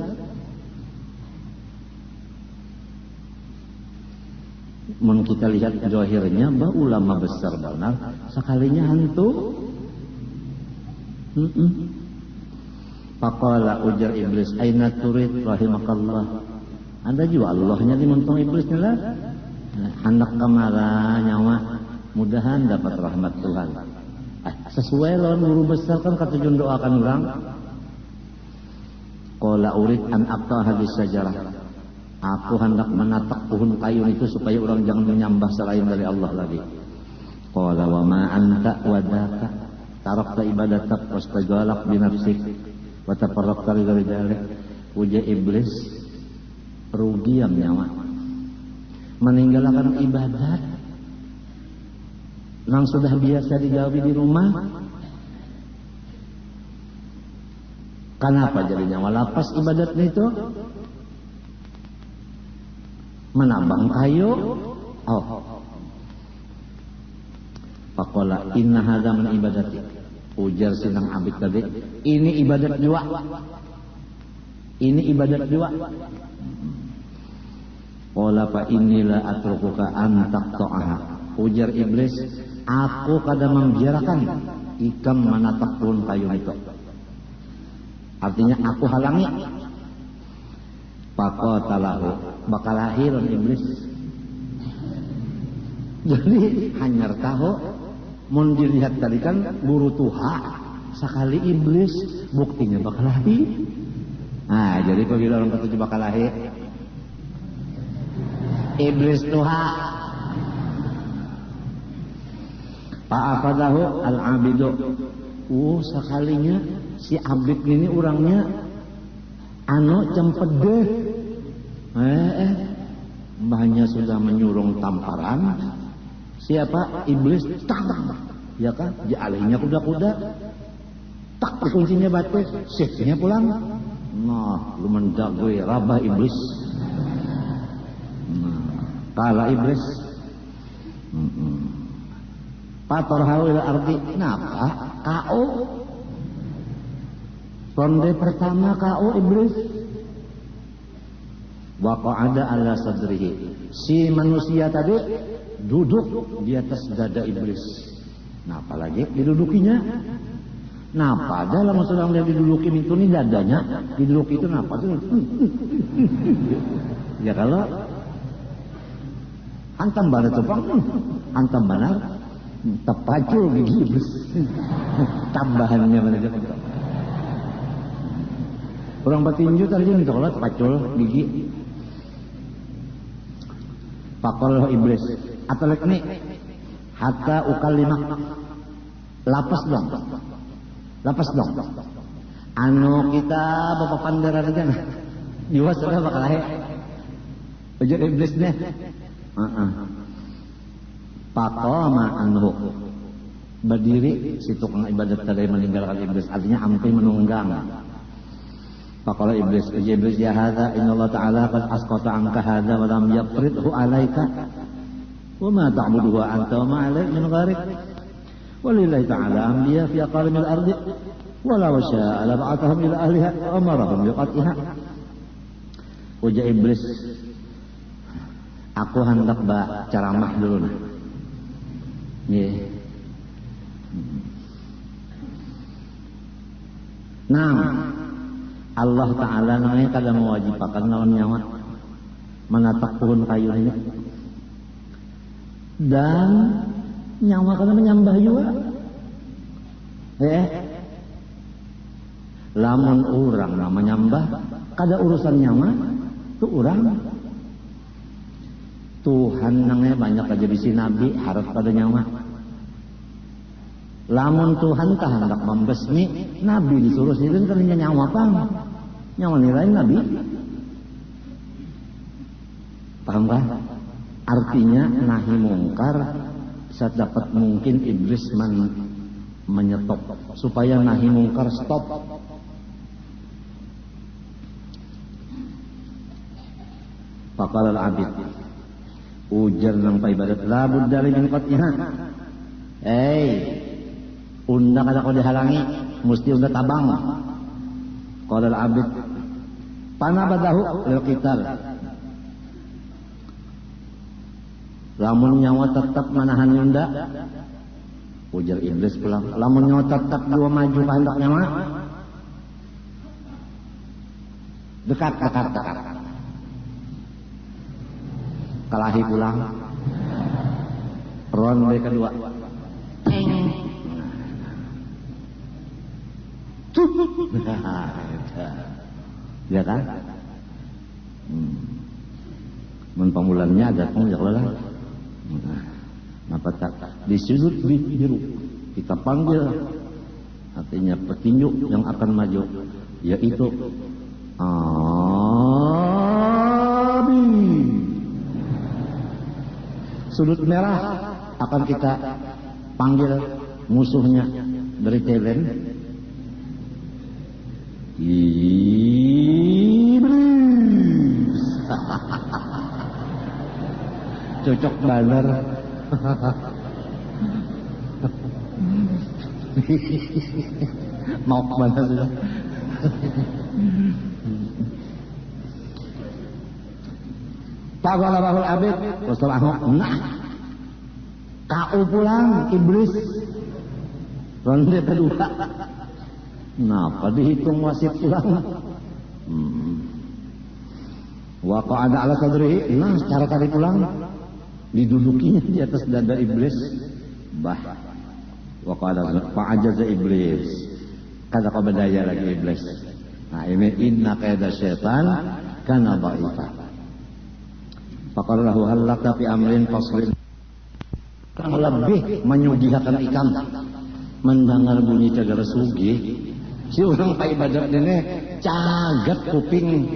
Mun kita lihat zahirnya bah ulama besar benar, sekalinya hantu. Faqala ujar iblis, aina turid rahimakallah. Anda juga Allahnya dimuntung iblisnya lah. Hendak kamara nyawa, mudahan dapat rahmat Tuhan. Sesuai lawan guru besar kan kata jun doakan orang. Qala urid an aqta hadis sajarah. Aku hendak menatak pohon kayu itu supaya orang jangan menyembah selain dari Allah lagi. Qala wa ma anta wadaka tarakta ibadatak wastajalak binafsik wa tafarraqta li rijalik. Uja iblis rugi yang nyawa. Meninggalkan ibadat nang sudah biasa digawi di rumah. Kenapa jadi nyawa lapas ibadatnya itu? Menambang kayu. Oh. Faqala inna hadza min ibadati. Ujar sinang abid tadi, ini ibadat jua. Ini ibadat jua. Qala fa inilah atrukuka an taqta'aha. Ujar iblis, aku kada membiarkan ikam menatap pohon kayu itu. Artinya aku halangi. Faqatalahu, bakal lahir iblis. Jadi hanyar tahu mun dilihat tadi kan guru tuha sekali iblis buktinya bakal lahir. Nah, jadi apabila orang ketujuh bakal lahir iblis tuha. Fa'afadahu al-abidu. Sekalinya si abid ini orangnya cempede. Mbahnya sudah menyurung tamparan. Siapa? Iblis. Tang. Ya kan? Dialihnya kuda-kuda. Tak kuncinya batu. Sifnya pulang. Nah, lu mendagui rabah iblis. Nah, kala iblis. Patorhawi arti. Kenapa? Kau. Ronde pertama kau iblis. Waqa'ada ala sadrihi. Si manusia tadi duduk di atas dada iblis. Nah, apalagi didudukinya. Napa dalam sedang dia didudukin itu nih dadanya, diduduki itu napa tuh? Ya kalau antam bana tepang, antam bana tepacul gigi iblis. Tambahannya mana dia? Orang petinju tadi yang sholat pacul gigi. Pakol iblis. Atau ini hatta ukalimak. Lapas dong. Lapas dong. Anu kita bapak pandaran aja nah. Jiwa sudah bakal lahir. Ujar iblisnya. Pakoma anhu. Berdiri si tukang ibadat tadi meninggalkan iblis. Artinya ampi menunggang. Faqala iblis, iblis ya hadza innallaha ta'ala qad asqata anka hadza wa lam yafridhu 'alaika wa ma ta'buduhu anta wa ma 'alaika min gharik walillahi ta'ala anbiya fi aqalimil ardi wa law syaa la ba'athahum ila ahliha wa amarahum biqat'iha. Ujar iblis, aku hendak ceramah dulu nah. Nggih. Nah, Allah Ta'ala namanya kada mewajibkan lawan nyawa menatak pohon kayu ini. Dan nyawa kada menyembah juga. Lamun orang nama nyembah kada urusan nyawa tu orang. Tuhan namanya banyak aja bisi nabi harap kada nyawa. Lamun Tuhan tak hendak membesmi nabi disuruh sini kan nyawa pang. Nyawa nilai nabi. Paham kan? Artinya nahi mungkar saat dapat mungkin iblis menyetop supaya nahi mungkar stop. Faqala al-abid, ujar nang paibadat, la budda min qat'iha. Unda kada ko dihalangi, mesti unda tabang. Qala al-abid, panabadahu lil qital. Lamun nyawa tetap manahan unda, ujar iblis pulang. Lamun nyawa tetap dua maju kehendak nyawa, dekat. Kalahi pulang. Ronde kedua. Ya kan? Mun pamulannya ada pun ya lah. Napa tak disudut biru kita panggil, artinya petinju yang akan maju, yaitu Abi. Sudut merah akan kita panggil musuhnya dari Thailand, Iblis. Cocok banget. Mau kemana sudah? Faqala bahul abid, nah, kau pulang iblis. Ronde kedua. Kenapa dihitung wasit pulang? Wa qa'ada ala sadrihi, nah cara tadi pulang didudukinya di atas dada iblis. Wa qala fa'ajaza iblis, kada kau berdaya lagi iblis. Nah ini inna kaida syaitan kana dha'ifa. Faqala lahu halaka fi amrin faslin. Lebih menyugihakan ikan mendengar bunyi cagar sugih. Si orang pak ibadat ini cagat kuping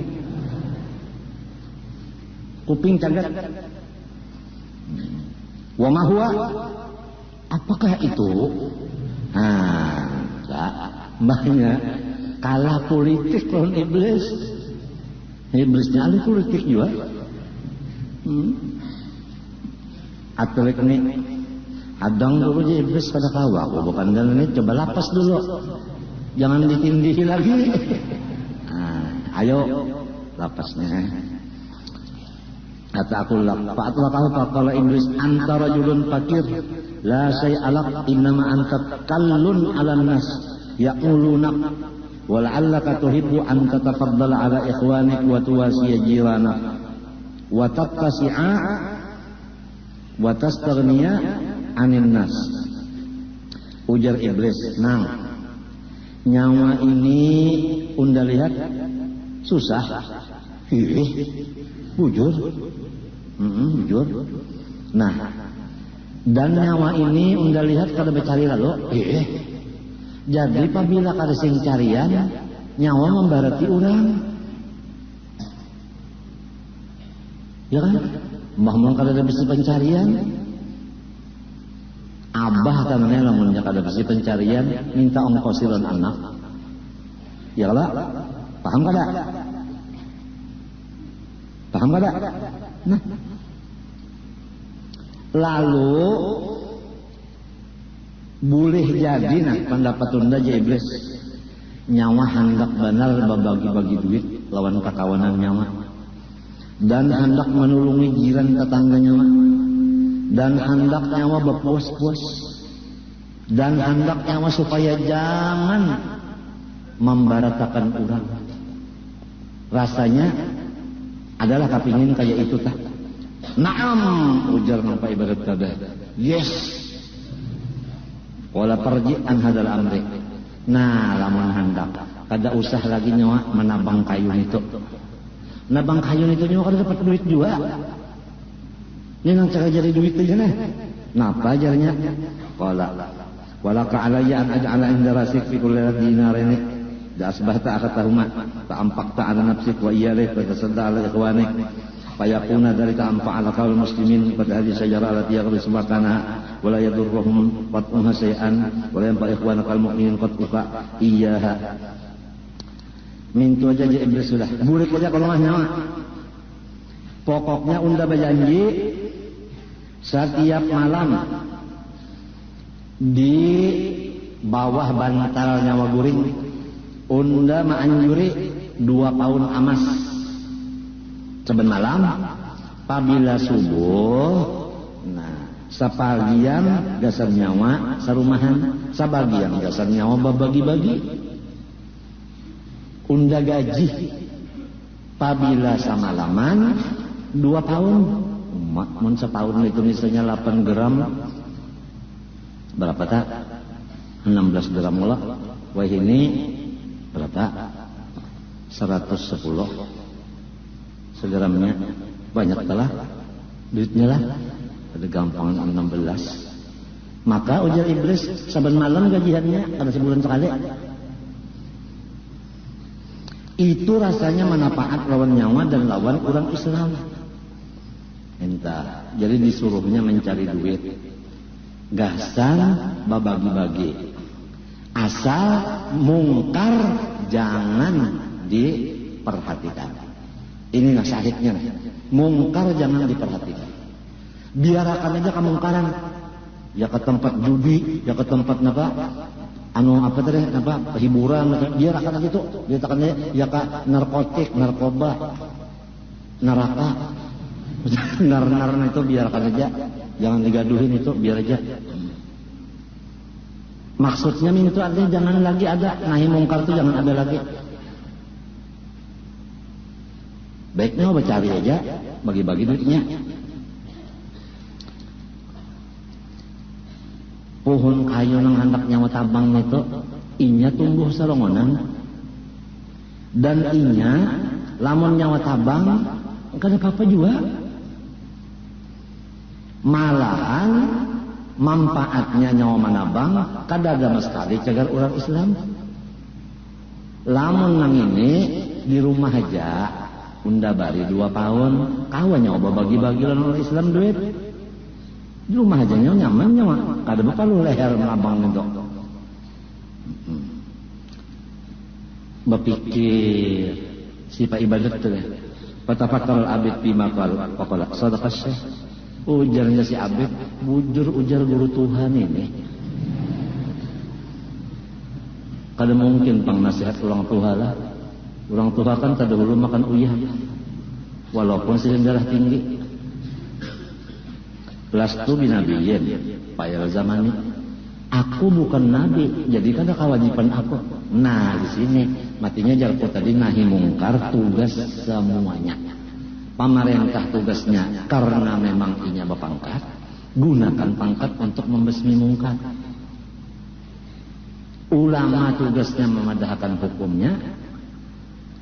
cagat. Wa ma huwa, apakah itu? Mbahnya kalah politik lawan iblis. Iblisnya ahli politik juga. Atelik ini adang dulu aja iblis pada kawa. Bukan dan ini coba lapas dulu, jangan ditindihi lagi. Ayo lapasnya. Ataqul lak fa'atwaqahu faqala iblis anta rajulun fakir la say'alak innama anta kallun 'alan nas yaquluna wa la'allaka tuhibbu an tatafaddala 'ala ikhwanik wa tuwasiya jiranak wa tattasi'a wa tastaghniya 'anin nas. Ujar iblis, "Nang, nyawa ini unda lihat susah." Bujur. Bujur. Nah, dan nyawa ini unda lihat kada becari lalu. Jadi apabila kada sing carian, nyawa membarati orang. Ya kan? Mbah mun kada ada bisi pencarian. Abah tanane lamun kada bisi pencarian, minta ongkosiran anak. Ya lah. Paham kada? Paham kada? Nah, lalu boleh jadi pendapat tunda aja iblis nyawa hendak benar babagi-bagi duit lawan kakawanan nyawa, dan hendak menulungi jiran tetangga nyawa, dan hendak nyawa berpuas-puas, dan hendak nyawa supaya jangan membaratakan orang. Rasanya adalah kepingin kayak itu tah. Naam, ujar nampak ibarat kada. Yes. Wala pergi an hadal amri. Nah, lamun hendak kada usah lagi nyawa menabang kayu itu. Nabang kayu itu nyawa kada dapat duit juga. Ini nang cara jadi duit aja nah. Napa ajarnya? Wala ka alayya an aj'ala inda rasik fi kulli dinarin. Da asbahta akatahuma ta'ampaqta ala nafsik wa iyalih wa tasadda ala ikhwanik fayakuna dhalika anfa' ala qaul muslimin pada hadhihi syajara allati yaghrisu makana wa la yadurruhum qat'uha shay'an wa la yanfa' ikhwanakal mu'minin qat'uka iyyaha. Mintu aja iblis sudah burik aja kalau nyawa Pokoknya unda berjanji setiap malam di bawah bantal nyawa guring unda maanjuri 2 paun emas saben malam. Pabila subuh, nah sebagian dasar nyawa sarumahan, sebagian dasar nyawa babagi-bagi. Unda gaji pabila samalaman 2 paun. Mun setahun itu misalnya 8 gram berapa tak? 16 gram lah. Wah ini berapa? 110 segramnya. Banyak telah duitnya lah. Ada gampang 16. Maka ujar iblis saban malam gajiannya karena sebulan sekali. Itu rasanya manfaat lawan nyawa dan lawan orang Islam. Entah. Jadi disuruhnya mencari duit. Gasan babagi-bagi. Asal mungkar jangan diperhatikan. Ini nasihatnya. Mungkar jangan diperhatikan. Biarkan aja kemungkaran. Ya ke tempat judi, ya ke tempat apa? Anu apa tadi? Apa? Hiburan. Biarkan aja itu. Biarkan aja. Ya ke narkotik, narkoba, neraka. Nar-nar itu biarkan aja. Jangan digaduhin itu, biar aja. Maksudnya itu artinya jangan lagi ada nahi mungkar itu jangan ada lagi. Baiknya coba cari aja, bagi-bagi duitnya. Pohon kayu nang hendak nyawa tabang itu, inya tumbuh salongonan. Dan inya, lamun nyawa tabang, enggak ada apa-apa juga. Malahan, manfaatnya nyawa manabang, kada ada sekali cagar orang Islam. Lamun nang ini, di rumah aja, unda bari 2 tahun, kawan nyawa bagi-bagi orang Islam duit. Di rumah aja nyaman nyawa, kada bakal lu leher menabang itu. Berpikir sifat ibadat tu deh. Patafakal abid bima qala sadaqah syekh. Ujarnya si abid, bujur ujar guru Tuhan ini. Kada mungkin pang nasihat orang tua lah. Orang tua kan tak dahulu makan uyah, walaupun sering darah tinggi. Lastu binabiyin, payal zamani. Aku bukan nabi, jadi kan ada kewajiban aku. Nah di sini matinya jalku tadi nahi mungkar tugas semuanya. Pemerintah tugasnya karena memang inya berpangkat, gunakan pangkat untuk membasmi mungkar. Ulama tugasnya memadahkan hukumnya.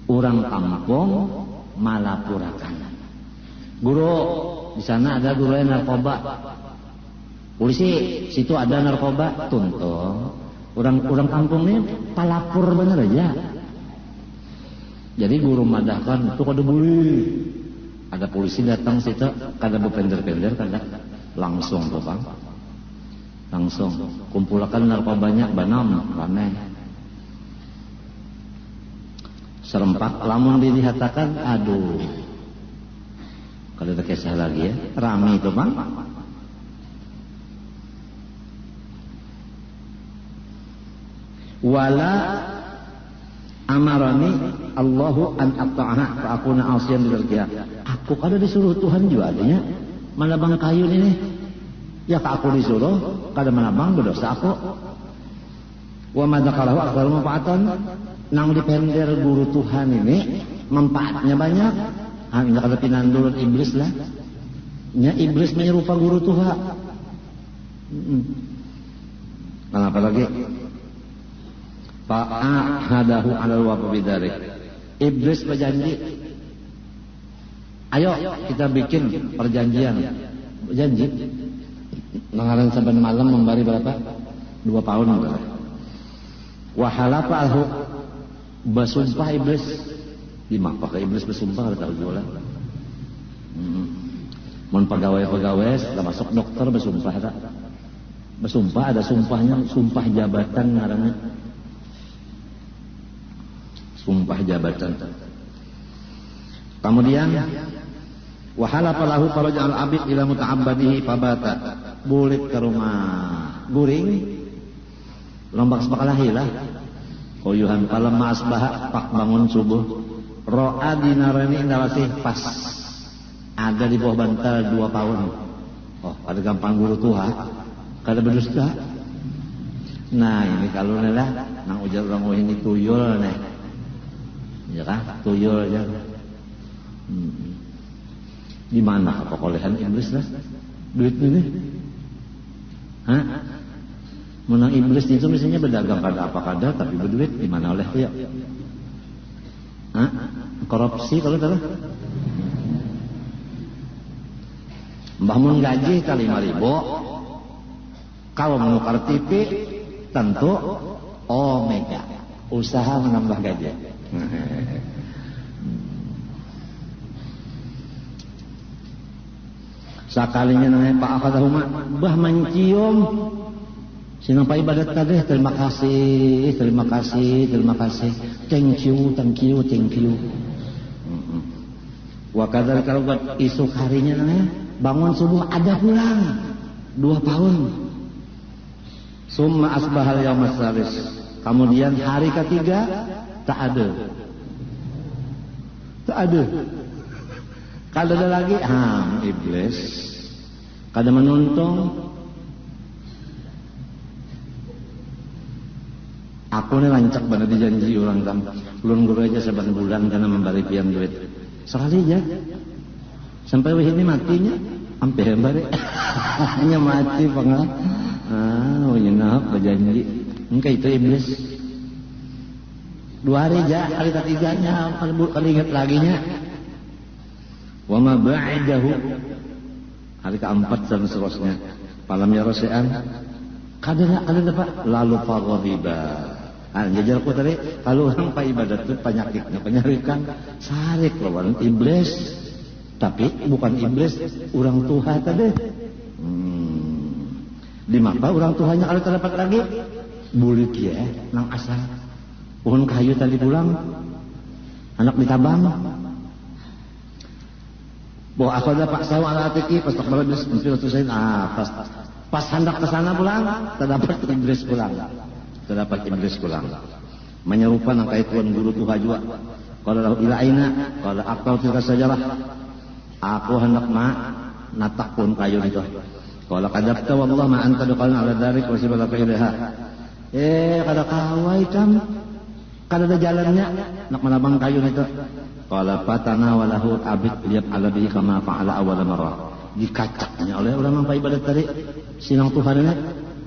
Orang kampung malapurakan. Guru, di sana ada guru yang narkoba. Polisi, situ ada narkoba. Tuntut. Orang kampung ini palapur bener aja. Jadi guru madahkan, itu kada boleh. Ada polisi datang situ, kada berpender-pender, kada langsung tuh bang. Langsung kumpulkan narkobanya, banam, raneh. Serempak, lamun dilihatkan, aduh, kalau ada kisah lagi ya, rame itu bang. Wala amarani Allahu an aqta'aha fa akuna asiyan bidarkiha. Aku kada disuruh Tuhan juga adanya menabang kayu ini. Ya aku disuruh, kada menabang berdosa aku. Wa madzakalahu aktsar manfaatan. Nang dipender guru Tuhan ini manfaatnya banyak. Hanya kada pinandul iblis lah. Nya iblis menyerupa guru Tuhan. Kenapa lagi? Fa'ahadahu 'alal wafa bidzalik. Iblis berjanji. Ayo kita bikin perjanjian. Janji. Nangaran saban malam memberi berapa? 2 tahun. Wa halafa alhu. Bersumpah iblis. Di pakai iblis bersumpah ada tahu jualan. Mun pegawai-pegawai termasuk dokter bersumpah ada. Bersumpah ada sumpahnya, sumpah jabatan ngarannya. Sumpah jabatan. Kemudian Wa halafa lahu faraja'al abid ila muta'abbadihi fabata. Bulit ke rumah guring lombak sepakalahi lah koyuhan palemma asbaha pak bangun subuh ro'a dinarani indawasih pas ada di bawah bantal 2 paun. Oh, ada gampang guru tuha kada berdusta. Nah ini kalau lah nang ujar orang ini tuyul nih ya kah tuyul aja. Di mana kekolehan iblis lah duit ini? Hah? Menang iblis itu misalnya berdagang kada apa kada tapi berduit di mana oleh ya? Hah? Korupsi kalau salah. Mbah mun gaji kali 5.000. Kalau menukar TV tentu omega. Usaha menambah gaji. Sakalinya namanya Pak Akadahuma bah mencium sinang Pak ibadat tadi terima kasih thank you wa kadal kalau buat esok harinya namanya bangun subuh ada pulang 2 tahun summa asbahal yaumas salis kemudian hari ketiga tak ada kalau ada lagi, iblis. Kada menuntung. Aku ni lancak benar dijanji orang tam. Belum guru aja 7 bulan karena memberi pian duit. Sekali aja. Sampai ini matinya. Sampai bari. Hanya mati pengal. Nyenap berjanji. Engkau itu iblis. 2 hari aja, hari ketiganya, kali ingat laginya. Wa ma ba'dahu hari keempat dan seterusnya palam ya rosean kadang ada dapat lalu faghadiba jajarku tadi kalau orang pak ibadat itu penyakitnya penyarikan sarik lawan iblis tapi bukan iblis orang Tuhan tadi di mata orang Tuhannya kalau terdapat lagi bulit ya nang asal pohon kayu tadi pulang anak ditabang bahwa aku ada pak sawa ala atiki pas tak berabis mesti selesai pas hendak ke sana pulang terdapat iblis pulang menyerupakan angka tuan guru Tuhan juga kalau lahu ila aina kalau akal tilka sajalah aku hendak natak pun kayu itu kalau kadabta wallah ma anta biqalna ala darik wa sibalaka ilaiha kada kawai kan kada ada jalannya nak menabang kayu itu qala fatana walahu abid liab ala bihi kama fa'ala awal marrah dikacaknya oleh ulama ibadat tadi sinang Tuhannya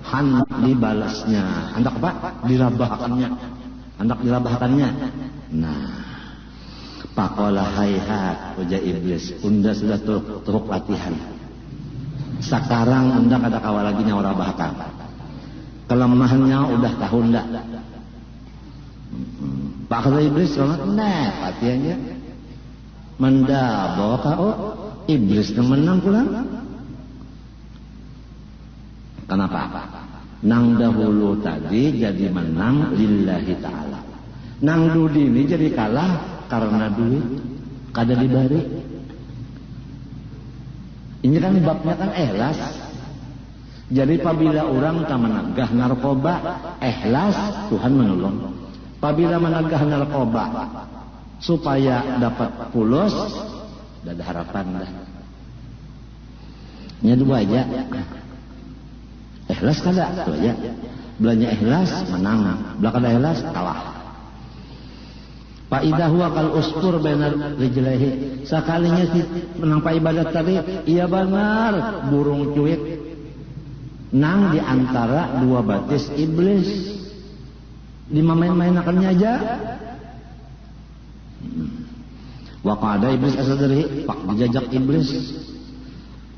hendak dibalasnya hendak apa dirabahkannya nah faqala hayhat uja iblis unda sudah teruk latihan sekarang unda kada kawal lagi nyawa rabahkan kelemahannya udah tahun dah Pak kata iblis nah latihannya mendabawa iblis yang menang pulang. Kenapa? Nang dahulu tadi jadi menang lillahi ta'ala. Nang dudi ini jadi kalah karena duit kada dibari. Ini kan babnya kan ikhlas. Jadi apabila orang tak menagah narkoba ikhlas Tuhan menolong. Apabila menagah narkoba supaya dapat pulos, dah ada harapan dah. Nya 2 aja. Ikhlas kada, tu aja. Belanja ikhlas menang, belakang ikhlas kalah. Fa idza huwa kal ustur bainar rijlaihi. Sekalinya si menang pa ibadat tadi, iya benar, burung cuit nang di antara 2 batis iblis. Dimain-mainakannya aja. Waqada iblis asadri pak dijajak iblis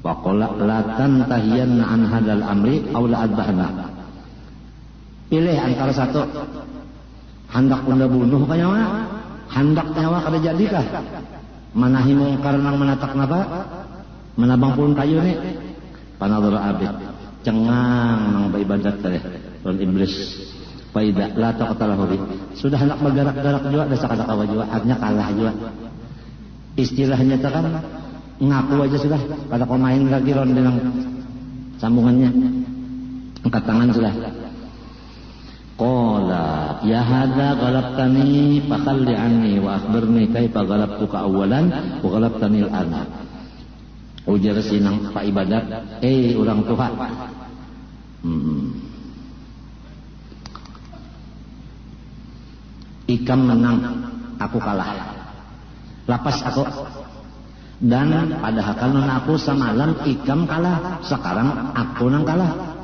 waqala la tantahiyanna an hadal amri aw la adbahna pilih antara satu hendak unda bunuh kanyawa hendak nyawa kada jadikah manahi mungkar nang menatak napa menabang pun kayu ni panadhara abid cengang nang ibadat teh lawan iblis faida la taqtalahu sudah hendak bergerak-gerak juga ada sakada kawa juga akhirnya kalah juga istilahnya kan ngaku aja sudah, pada kau main lagi ronde dengan sambungannya, angkat tangan sudah. Qala ya hadza ghalabtani fakhalli anni wa akhbirni kaifa ghalabtuka awalan wa ghalabtani al-ana. Ujar sinang Pak Ibadat, orang tua, ikam menang, aku kalah, lapas aku. Dan padahal kalau aku semalam ikam kalah, sekarang aku nang kalah.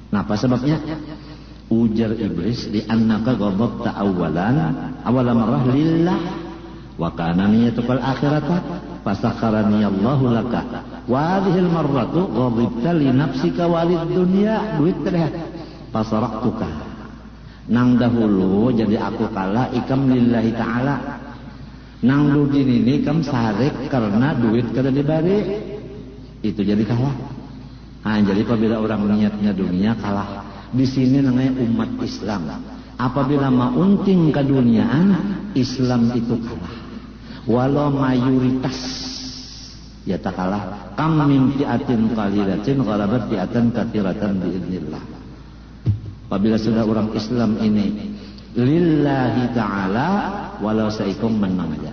Napa sebabnya? Ujar iblis, di annaka ghadabta awala marrah lillah wa kana niyatukal akhirata fasakharani Allahu laka wa hadhil marratu ghadabta li nafsika walid dunya duit teh fasaraktuka. Nang dahulu jadi aku kalah ikam lillahi ta'ala, nang dudin ini kam sarik karena duit kada dibari, itu jadi kalah. Jadi apabila orang niatnya dunia kalah. Di sini namanya umat Islam. Apabila maunting keduniaan, Islam itu kalah. Walau mayoritas ya tak kalah. Kam min fi'atin qalilatin ghalabat fi'atan katsiratan biidznillah. Apabila sudah orang Islam ini lillahi ta'ala, walau saikum menang aja.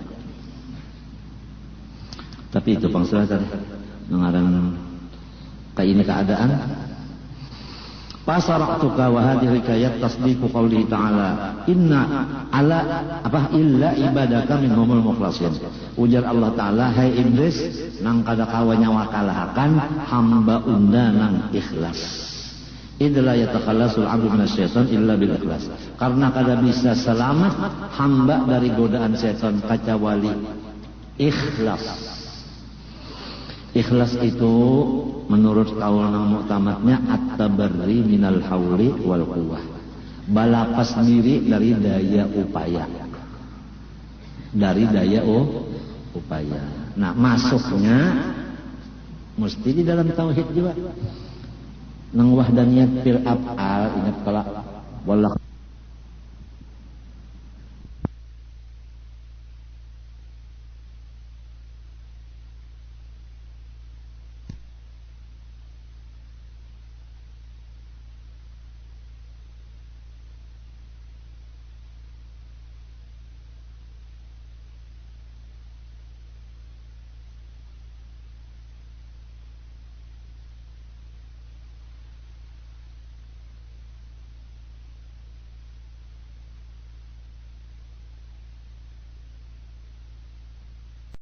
Tapi itu pangsulah tadi mengarang kayak ini keadaan. Fasaraktuka wa hadhihi hikayat tasdiqu qawlihi ta'ala inna ala illa ibadaka minhumul mukhlasin. Ujar Allah Ta'ala, hai iblis, nang kada kawa nyawa kalahakan hamba unda nang ikhlas. Idla yatakhallasul 'abdu minasyaitan illa bil ikhlas. Karena kada bisa selamat hamba dari godaan setan kecuali ikhlas. Ikhlas itu menurut kaul nang muktamadnya at-tabarri minal hauli wal quwwah. Balapas diri dari daya upaya. Dari daya upaya. Nah, masuknya mesti di dalam tauhid juga. Nang wahdaniyat fil af'al ingat kala wallah